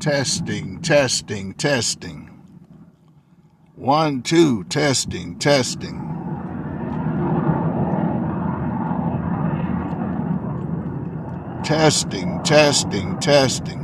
Testing, testing, testing. 1, 2, testing, testing. Testing, testing, testing.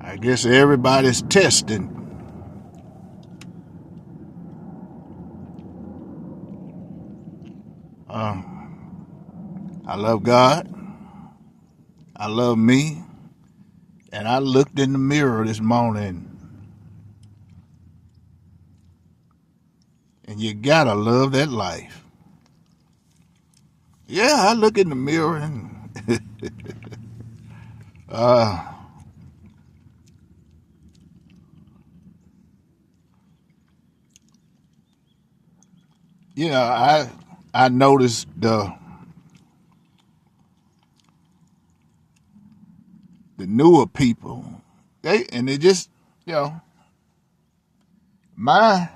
I guess everybody's testing. I love God. I love me. And I looked in the mirror this morning. And you gotta love that life. Yeah, I look in the mirror and I noticed the newer people. They just, my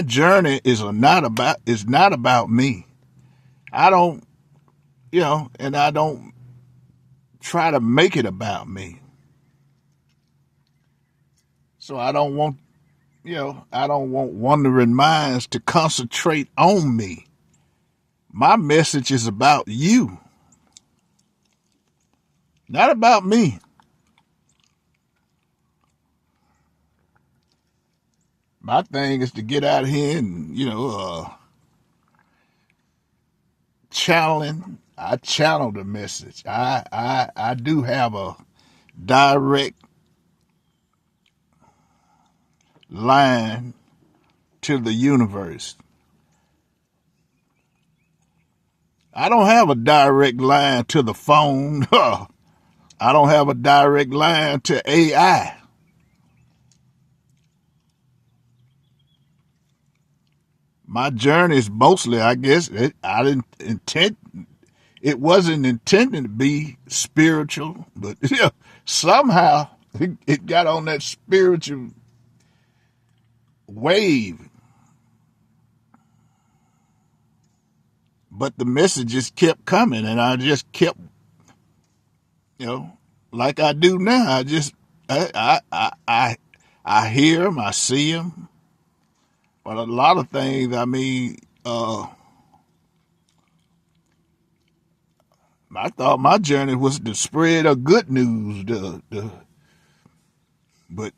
journey is not about me. I don't, and I don't try to make it about me. So I don't want wandering minds to concentrate on me. My message is about you, not about me. My thing is to get out here and, I channel the message. I do have a direct line to the universe. I don't have a direct line to the phone. I don't have a direct line to AI. My journey is mostly, I guess, it wasn't intended to be spiritual, but somehow it got on that spiritual wave. But the messages kept coming, and I just kept, like I do now. I hear them, I see them. But a lot of things, I thought my journey was to spread a good news. But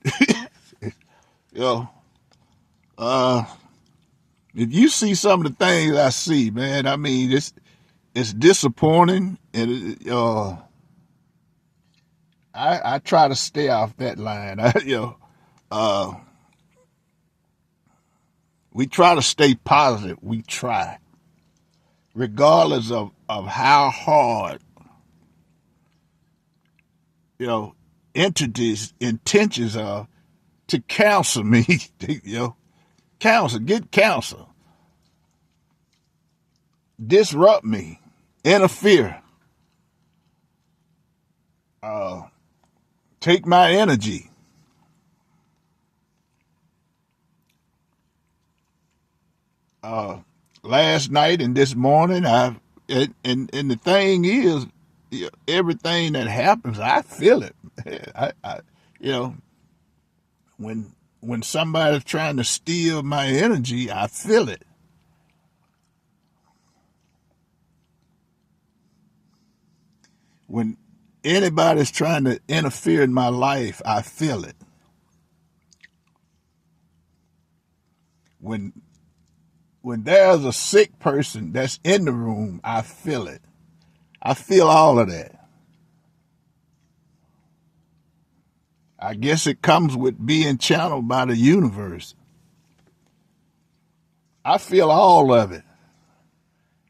if you see some of the things I see, man, it's disappointing, and I try to stay off that line. We try to stay positive. We try, regardless of how hard, intentions are to counsel me. Get counsel, disrupt me, interfere, take my energy. Last night and this morning, and the thing is, everything that happens, I feel it. When somebody's trying to steal my energy, I feel it. When anybody's trying to interfere in my life, I feel it. When there's a sick person that's in the room, I feel it. I feel all of that. I guess it comes with being channeled by the universe. I feel all of it.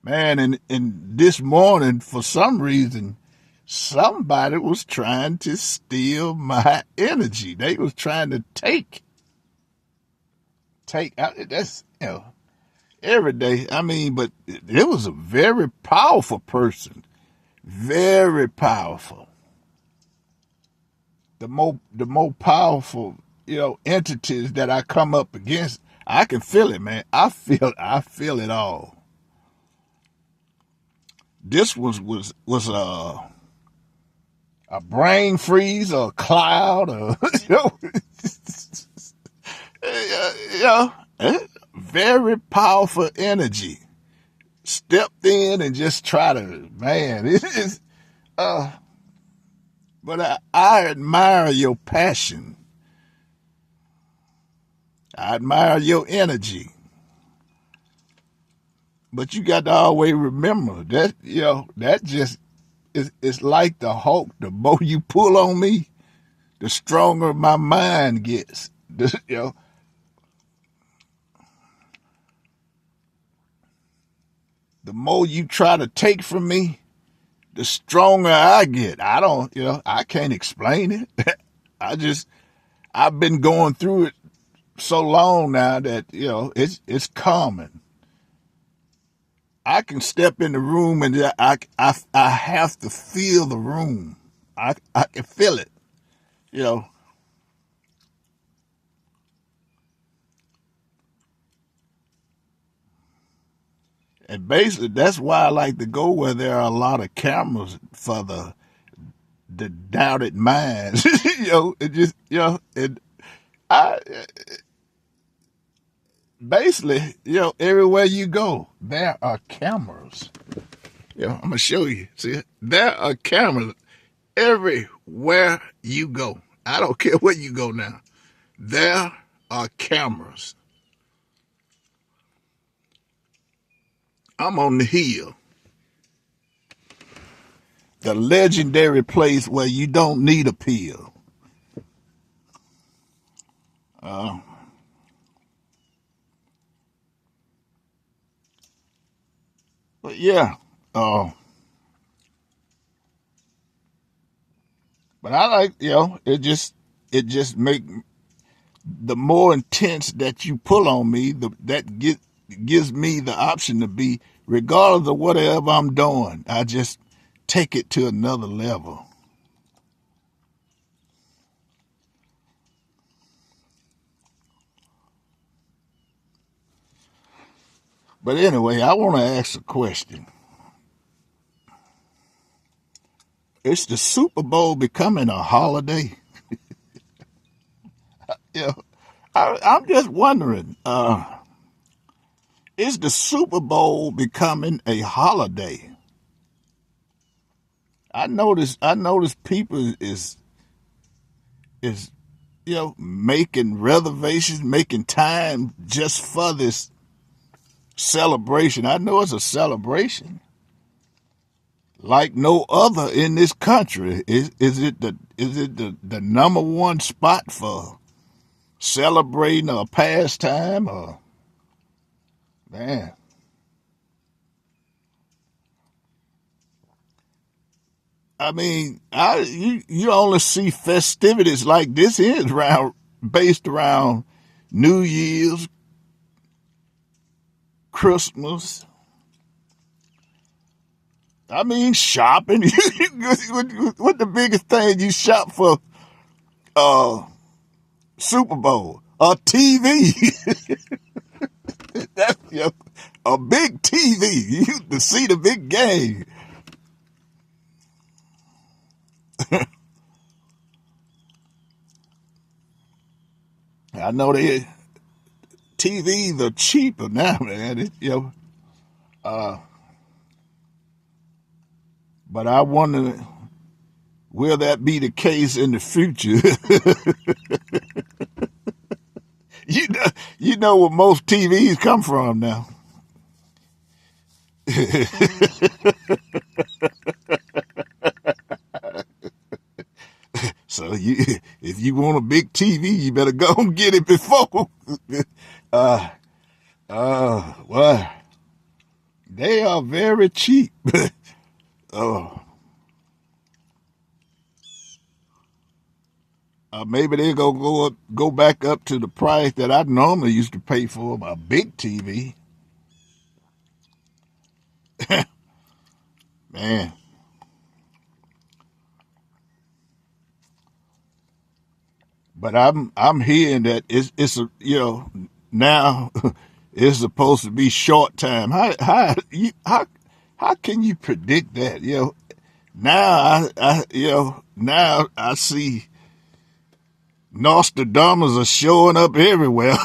Man, and this morning, for some reason, somebody was trying to steal my energy. They was trying to take out. That's, every day. But it was a very powerful person. Very powerful. The more powerful, entities that I come up against, I can feel it, man. I feel it all. This was a brain freeze or a cloud or you know, very powerful energy. Stepped in and just try to, man. It is, but I admire your passion. I admire your energy. But you got to always remember that, that just it's like the Hulk. The more you pull on me, the stronger my mind gets. The more you try to take from me, the stronger I get. I can't explain it. I've been going through it so long now that, it's common. I can step in the room and I have to feel the room. I can feel it, you know. And basically, that's why I like to go where there are a lot of cameras for the doubted minds. It just, I basically, everywhere you go, there are cameras. I'm gonna show you. See, there are cameras everywhere you go. I don't care where you go now. There are cameras. I'm on the hill, the legendary place where you don't need a pill. But yeah, uh, but I like, it just make the more intense that you pull on me, gives me the option to be, regardless of whatever I'm doing, I just take it to another level. But anyway, I want to ask a question. Is the Super Bowl becoming a holiday? Yeah, I'm just wondering. Is the Super Bowl becoming a holiday? I notice people is making reservations, making time just for this celebration. I know it's a celebration like no other in this country. Is it the number one spot for celebrating a pastime? Or man, I mean, you only see festivities like this is based around New Year's, Christmas. I mean, shopping. What the biggest thing you shop for? Uh, Super Bowl, a TV. That's a big TV. You to see the big game. I know the TVs are cheaper now, man. But I wonder, will that be the case in the future? you know, you know where most TVs come from now. So if you want a big TV, you better go and get it before. uh, well, they are very cheap. uh, maybe they're gonna go back up to the price that I normally used to pay for a big TV. Man, but I'm hearing that it's a now it's supposed to be short time. How can you predict that? Now I see Nostradamus are showing up everywhere.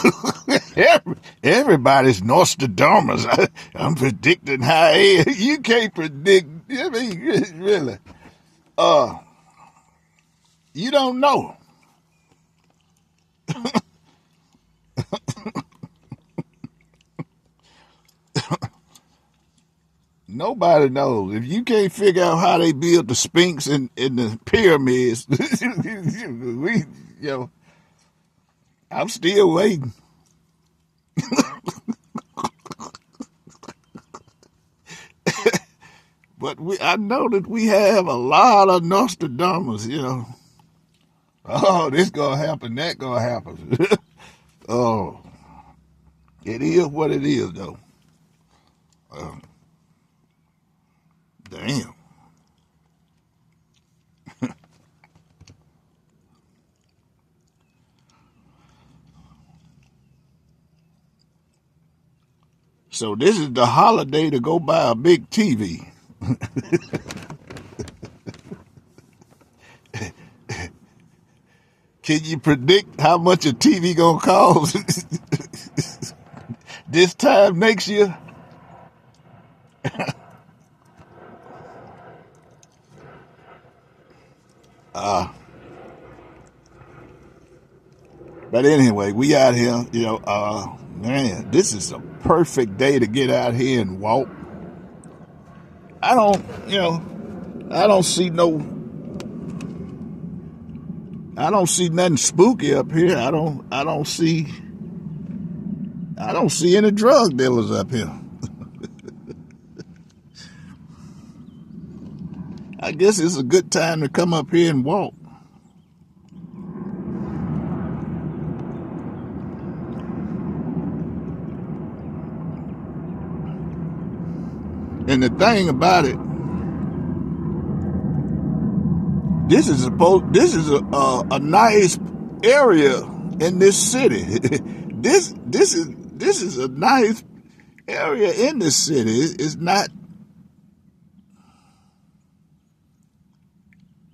Everybody's Nostradamus. I'm predicting high. You can't predict. I mean, really. You don't know. Nobody knows. If you can't figure out how they built the Sphinx and the pyramids, I'm still waiting. But I know that we have a lot of Nostradamus, Oh, this gonna happen, that gonna happen. Oh, it is what it is, though. Damn. So this is the holiday to go buy a big TV. Can you predict how much a TV gonna cost this time next year? But anyway, we out here, man, this is a perfect day to get out here and walk. I don't see nothing spooky up here. I don't see any drug dealers up here. I guess it's a good time to come up here and walk. And the thing about it, this is a nice area in this city. This is a nice area in this city.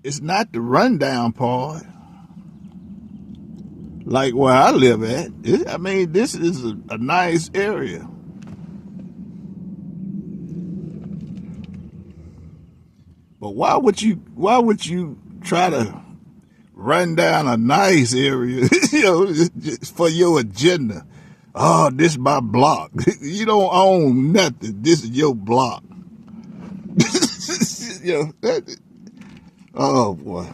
It's not the rundown part like where I live at. This is a nice area. But why would you try to run down a nice area, just for your agenda? Oh, this is my block. You don't own nothing. This is your block. Oh boy.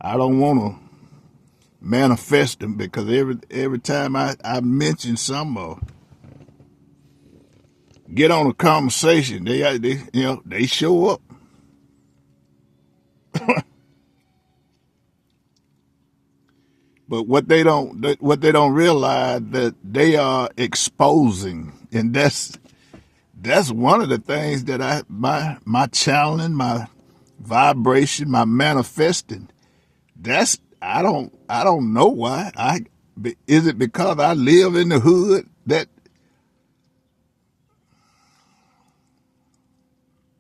I don't want to manifest them because every time I mention some get on a conversation, they show up. But what they don't realize that they are exposing, and that's one of the things that my channeling, my vibration, my manifesting. I don't know why. Is it because I live in the hood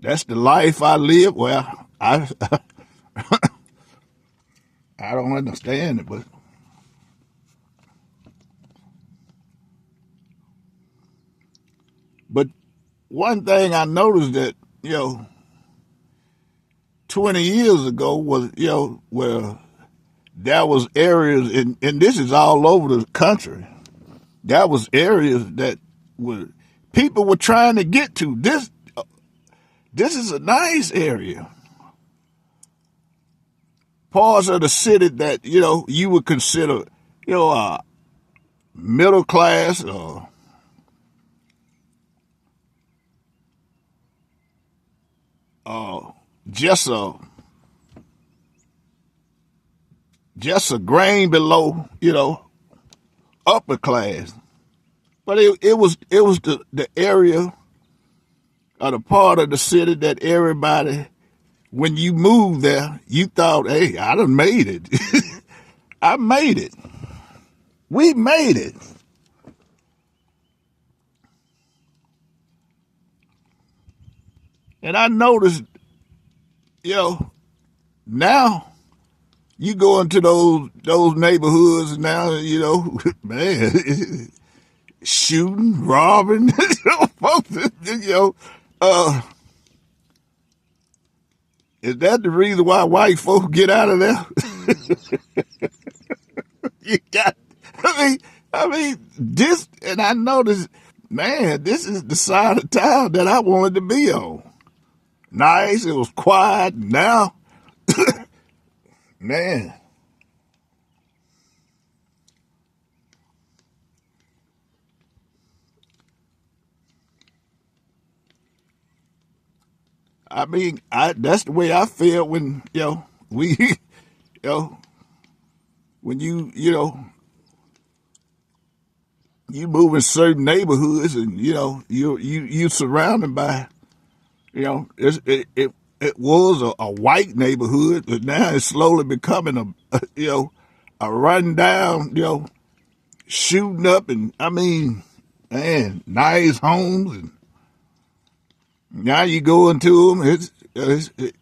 that's the life I live? Well, I don't understand it, but one thing I noticed that 20 years ago was where there was areas, and this is all over the country. There was areas that people were trying to get to. This is a nice area. Parts of the city that you would consider middle class or just a grain below upper class. But it was the area or the part of the city that everybody when you moved there, you thought, hey, I done made it. I made it. We made it. And I noticed, you know, now you go into those neighborhoods now, you know, man, shooting, robbing, folks, you know, uh, is that the reason why white folks get out of there? You got, I mean, this, and I noticed, man, this is the side of town that I wanted to be on. Nice, it was quiet. Now, man, I mean, that's the way I feel when, you know, we, you know, when you move in certain neighborhoods and, you know, you surrounded by, you know, it was a white neighborhood, but now it's slowly becoming you know, a run down, you know, shooting up, and I mean, man, nice homes, and now you go into them.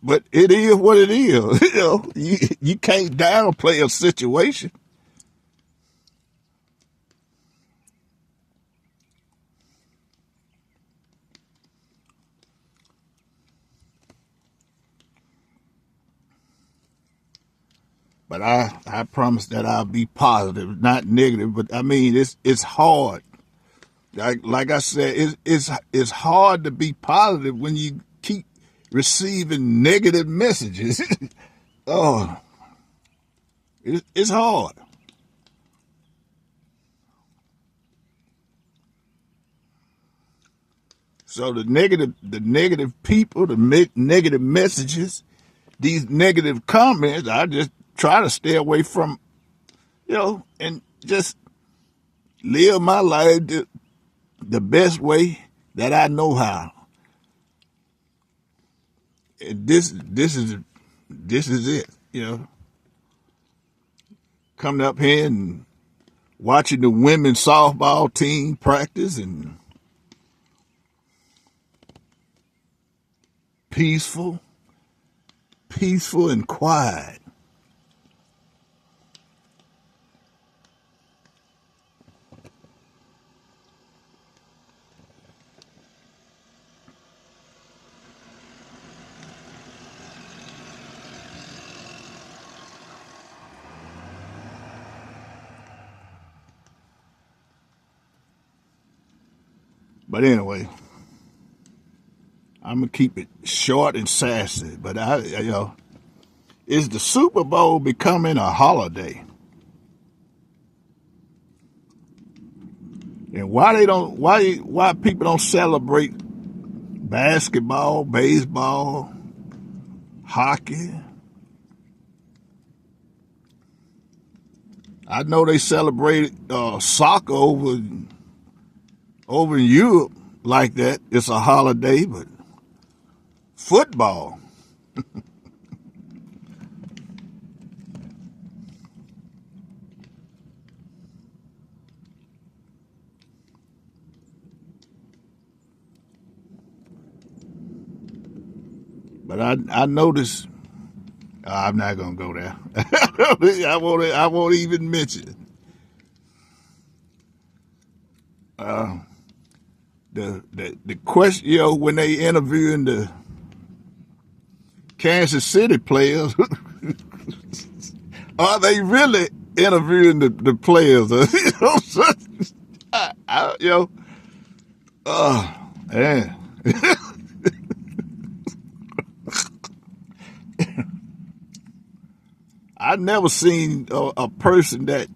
But it is what it is. You know, you can't downplay a situation. But I promise that I'll be positive, not negative. But I mean, it's hard. Like I said, it's hard to be positive when you keep receiving negative messages. Oh, it's hard. So the negative people, the negative messages, these negative comments, I just try to stay away from, you know, and just live my life the best way that I know how. And this is it, you know. Coming up here and watching the women's softball team practice, and peaceful, peaceful and quiet. But anyway, I'm gonna keep it short and sassy. But you know, is the Super Bowl becoming a holiday? And why people don't celebrate basketball, baseball, hockey? I know they celebrate soccer over in Europe like that. It's a holiday, but football. But I noticed. I'm not gonna go there. I won't even mention it. The question, you know, when they interviewing the Kansas City players, are they really interviewing the players? You know, so, you know, man. I never seen a person that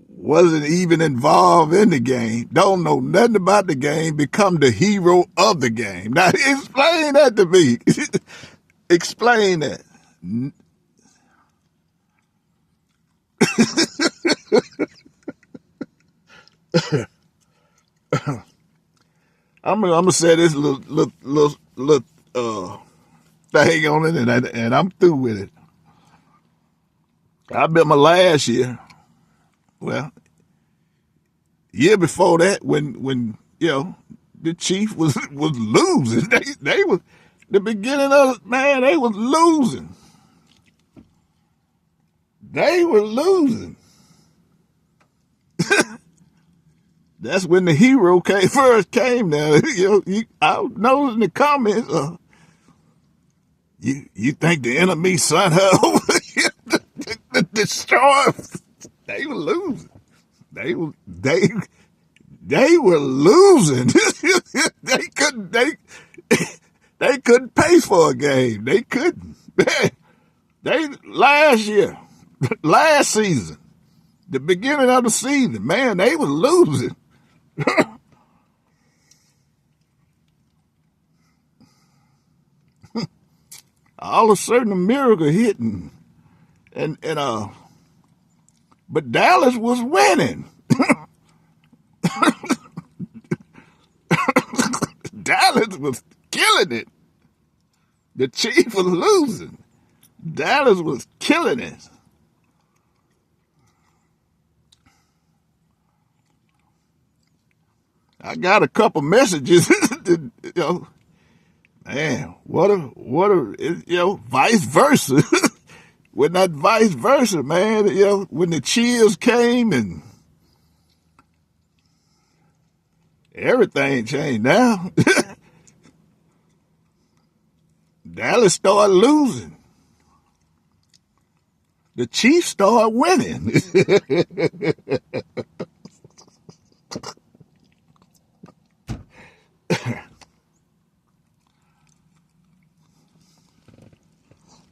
wasn't even involved in the game, don't know nothing about the game, become the hero of the game. Now, explain that to me. Explain that. I'm gonna say this little thing on it, and I'm through with it. I bet my last year, well, year before that, when the Chief was losing, they was the beginning of it, man. They was losing. They were losing. That's when the hero first came. Now, I noticed in the comments, you think the enemy sent her over here to destroy them? They were losing. They were losing. they couldn't pay for a game. They couldn't. They last year, last season, the beginning of the season, man, they were losing. All of a sudden, a miracle hitting, but Dallas was winning. Dallas was killing it. The Chiefs was losing. Dallas was killing it. I got a couple messages. Man, what a vice versa. When that vice versa, man, when the chills came and everything changed now. Dallas started losing. The Chiefs started winning.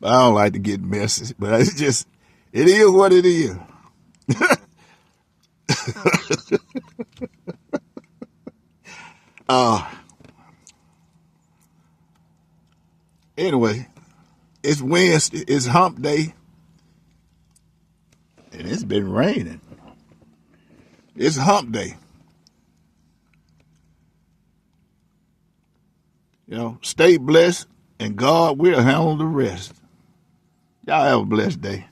I don't like to get messy, but it is what it is. Anyway, it's Wednesday, it's hump day, and it's been raining. It's hump day. Stay blessed, and God will handle the rest. Y'all have a blessed day.